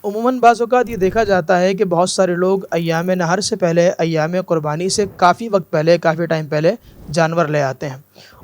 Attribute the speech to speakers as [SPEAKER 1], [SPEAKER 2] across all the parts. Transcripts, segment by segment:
[SPEAKER 1] عموماً بعض اوقات یہ دیکھا جاتا ہے کہ بہت سارے لوگ ایام نہر سے پہلے، ایام قربانی سے کافی وقت پہلے، کافی ٹائم پہلے جانور لے آتے ہیں،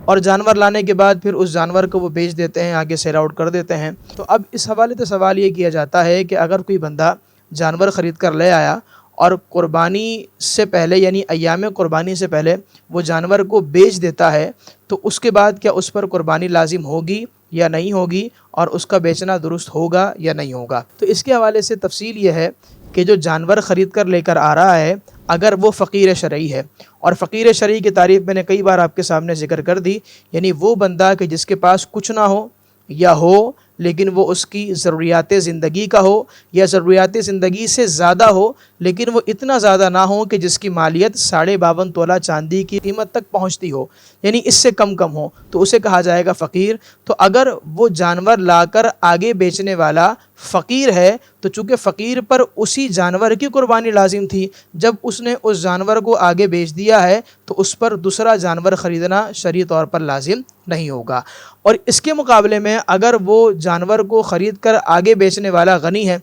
[SPEAKER 1] اور جانور لانے کے بعد پھر اس جانور کو وہ بیچ دیتے ہیں، آگے سیل آؤٹ کر دیتے ہیں۔ تو اب اس حوالے سے سوال یہ کیا جاتا ہے کہ اگر کوئی بندہ جانور خرید کر لے آیا اور قربانی سے پہلے یعنی ایام قربانی سے پہلے وہ جانور کو بیچ دیتا ہے، تو اس کے بعد کیا اس پر قربانی لازم ہوگی یا نہیں ہوگی، اور اس کا بیچنا درست ہوگا یا نہیں ہوگا؟ تو اس کے حوالے سے تفصیل یہ ہے کہ جو جانور خرید کر لے کر آ رہا ہے، اگر وہ فقیر شرعی ہے، اور فقیر شرعی کی تعریف میں نے کئی بار آپ کے سامنے ذکر کر دی، یعنی وہ بندہ کہ جس کے پاس کچھ نہ ہو یا ہو لیکن وہ اس کی ضروریات زندگی کا ہو، یا ضروریات زندگی سے زیادہ ہو لیکن وہ اتنا زیادہ نہ ہو کہ جس کی مالیت 52.5 تولہ چاندی کی قیمت تک پہنچتی ہو، یعنی اس سے کم ہو، تو اسے کہا جائے گا فقیر۔ تو اگر وہ جانور لا کر آگے بیچنے والا فقیر ہے تو چونکہ فقیر پر اسی جانور کی قربانی لازم تھی، جب اس نے اس جانور کو آگے بیچ دیا ہے تو اس پر دوسرا جانور خریدنا شرعی طور پر لازم نہیں ہوگا۔ اور اس کے مقابلے میں اگر وہ جانور کو خرید کر آگے بیچنے والا غنی ہے،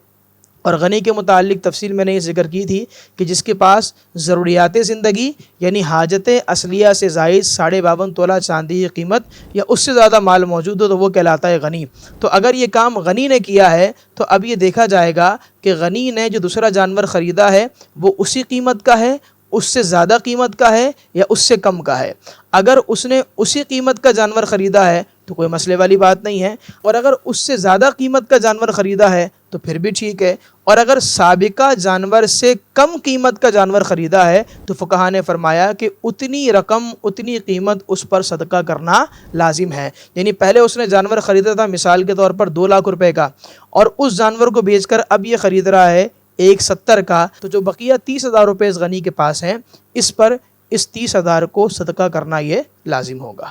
[SPEAKER 1] اور غنی کے متعلق تفصیل میں نے یہ ذکر کی تھی کہ جس کے پاس ضروریات زندگی یعنی حاجت اصلیہ سے زائد 52.5 تولہ چاندی کی قیمت یا اس سے زیادہ مال موجود ہو تو وہ کہلاتا ہے غنی۔ تو اگر یہ کام غنی نے کیا ہے تو اب یہ دیکھا جائے گا کہ غنی نے جو دوسرا جانور خریدا ہے وہ اسی قیمت کا ہے، اس سے زیادہ قیمت کا ہے، یا اس سے کم کا ہے۔ اگر اس نے اسی قیمت کا جانور خریدا ہے تو کوئی مسئلے والی بات نہیں ہے، اور اگر اس سے زیادہ قیمت کا جانور خریدا ہے تو پھر بھی ٹھیک ہے، اور اگر سابقہ جانور سے کم قیمت کا جانور خریدا ہے تو فقہا نے فرمایا کہ اتنی رقم، اتنی قیمت اس پر صدقہ کرنا لازم ہے۔ یعنی پہلے اس نے جانور خریدا تھا مثال کے طور پر 2 لاکھ روپے کا، اور اس جانور کو بیچ کر اب یہ خرید رہا ہے 170 کا، تو جو بقیہ 30,000 روپے اس غنی کے پاس ہیں، اس پر اس 30,000 کو صدقہ کرنا یہ لازم ہوگا۔